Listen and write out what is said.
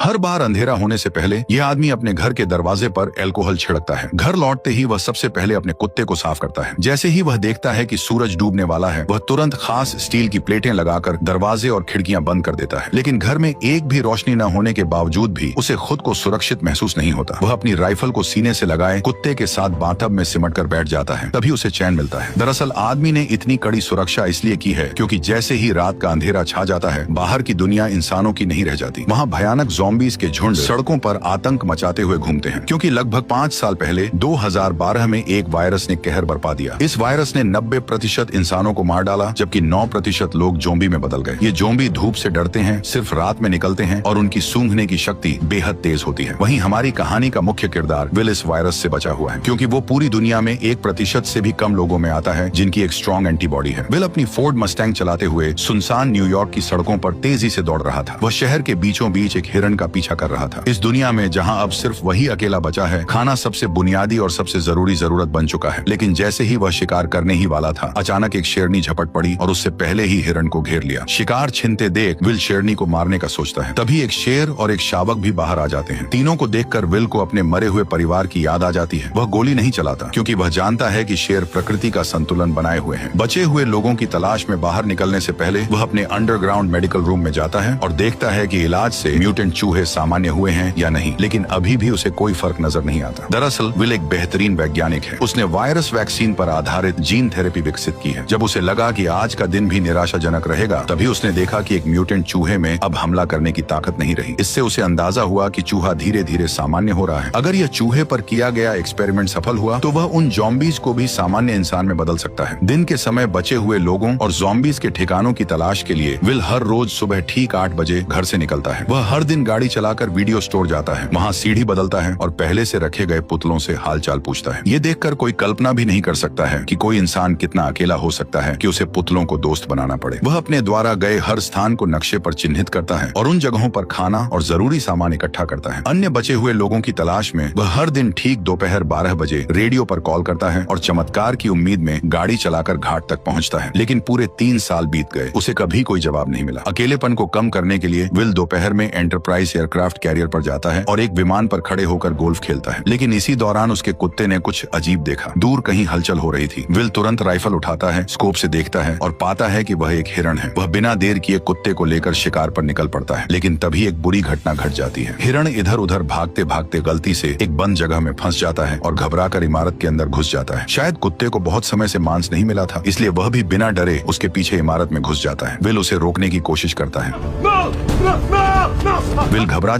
हर बार अंधेरा होने से पहले यह आदमी अपने घर के दरवाजे पर अल्कोहल छिड़कता है। घर लौटते ही वह सबसे पहले अपने कुत्ते को साफ करता है। जैसे ही वह देखता है कि सूरज डूबने वाला है, वह तुरंत खास स्टील की प्लेटें लगाकर दरवाजे और खिड़कियां बंद कर देता है। लेकिन घर में एक भी रोशनी न होने के बावजूद भी उसे खुद को सुरक्षित महसूस नहीं होता। वह अपनी राइफल को सीने से लगाए कुत्ते के साथ बाथटब में सिमट कर बैठ जाता है, तभी उसे चैन मिलता है। दरअसल आदमी ने इतनी कड़ी सुरक्षा इसलिए की है क्योंकि जैसे ही रात का अंधेरा छा जाता है, बाहर की दुनिया इंसानों की नहीं रह जाती। वहाँ भयानक ज़ॉम्बीज़ के झुंड सड़कों पर आतंक मचाते हुए घूमते हैं, क्योंकि लगभग 5 साल पहले 2012 में एक वायरस ने कहर बरपा दिया। इस वायरस ने 90% इंसानों को मार डाला, जबकि 9% लोग ज़ॉम्बी में बदल गए। ये ज़ॉम्बी धूप से डरते हैं, सिर्फ रात में निकलते हैं और उनकी सूंघने की शक्ति बेहद तेज होती है। वहीं हमारी कहानी का मुख्य किरदार विल इस वायरस से बचा हुआ है, क्योंकि वो पूरी दुनिया में 1% से भी कम लोगों में आता है जिनकी एक स्ट्रॉन्ग एंटीबॉडी है। विल अपनी फोर्ड मस्टैंग चलाते हुए सुनसान न्यूयॉर्क की सड़कों पर तेजी से दौड़ रहा था। वह शहर के बीचों बीच एक हिरण का पीछा कर रहा था। इस दुनिया में जहां अब सिर्फ वही अकेला बचा है, खाना सबसे बुनियादी और सबसे जरूरी जरूरत बन चुका है। लेकिन जैसे ही वह शिकार करने ही वाला था, अचानक एक शेरनी झपट पड़ी और उससे पहले ही हिरण को घेर लिया। शिकार छिनते देख विल शेरनी को मारने का सोचता है। तभी एक शेर और एक शावक भी बाहर आ जाते हैं। तीनों को देखकर विल को अपने मरे हुए परिवार की याद आ जाती है। वह गोली नहीं चलाता, क्योंकि वह जानता है कि शेर प्रकृति का संतुलन बनाए हुए हैं। बचे हुए लोगों की तलाश में बाहर निकलने से पहले वह अपने अंडरग्राउंड मेडिकल रूम में जाता है और देखता है कि इलाज से म्यूटेंट चूहे सामान्य हुए हैं या नहीं। लेकिन अभी भी उसे कोई फर्क नजर नहीं आता। दरअसल विल एक बेहतरीन वैज्ञानिक है। उसने वायरस वैक्सीन पर आधारित जीन थेरेपी विकसित की है। जब उसे लगा कि आज का दिन भी निराशाजनक रहेगा, तभी उसने देखा कि एक म्यूटेंट चूहे में अब हमला करने की ताकत नहीं रही। इससे उसे अंदाजा हुआ कि चूहा धीरे धीरे सामान्य हो रहा है। अगर यह चूहे पर किया गया एक्सपेरिमेंट सफल हुआ तो वह उन ज़ॉम्बीज़ को भी सामान्य इंसान में बदल सकता है। दिन के समय बचे हुए लोगों और ज़ॉम्बीज़ के ठिकानों की तलाश के लिए विल हर रोज सुबह ठीक 8 बजे घर से निकलता है। वह हर दिन गाड़ी चलाकर वीडियो स्टोर जाता है, वहाँ सीढ़ी बदलता है और पहले से रखे गए पुतलों से हालचाल पूछता है। ये देखकर कोई कल्पना भी नहीं कर सकता है कि कोई इंसान कितना अकेला हो सकता है कि उसे पुतलों को दोस्त बनाना पड़े। वह अपने द्वारा गए हर स्थान को नक्शे पर चिन्हित करता है और उन जगहों पर खाना और जरूरी सामान इकट्ठा करता है। अन्य बचे हुए लोगों की तलाश में वह हर दिन ठीक दोपहर 12 बजे रेडियो पर कॉल करता है और चमत्कार की उम्मीद में गाड़ी चलाकर घाट तक पहुंचता है। लेकिन पूरे 3 साल बीत गए, उसे कभी कोई जवाब नहीं मिला। अकेलेपन को कम करने के लिए विल दोपहर में एंटरप्राइज एयरक्राफ्ट कैरियर पर जाता है और एक विमान पर खड़े होकर गोल्फ खेलता है। लेकिन इसी दौरान उसके कुत्ते ने कुछ अजीब देखा। दूर कहीं हलचल हो रही थी। विल तुरंत राइफल उठाता है, स्कोप से देखता है और पाता है कि वह एक हिरण है। वह बिना देर किए कुत्ते को लेकर शिकार पर निकल पड़ता है। लेकिन तभी एक बुरी घटना घट जाती है। हिरण इधर उधर भागते भागते गलती से एक बंद जगह में फंस जाता है और घबराकर इमारत के अंदर घुस जाता है। शायद कुत्ते को बहुत समय से मांस नहीं मिला था, इसलिए वह भी बिना डरे उसके पीछे इमारत में घुस जाता है। विल उसे रोकने की कोशिश करता है। विल घबरा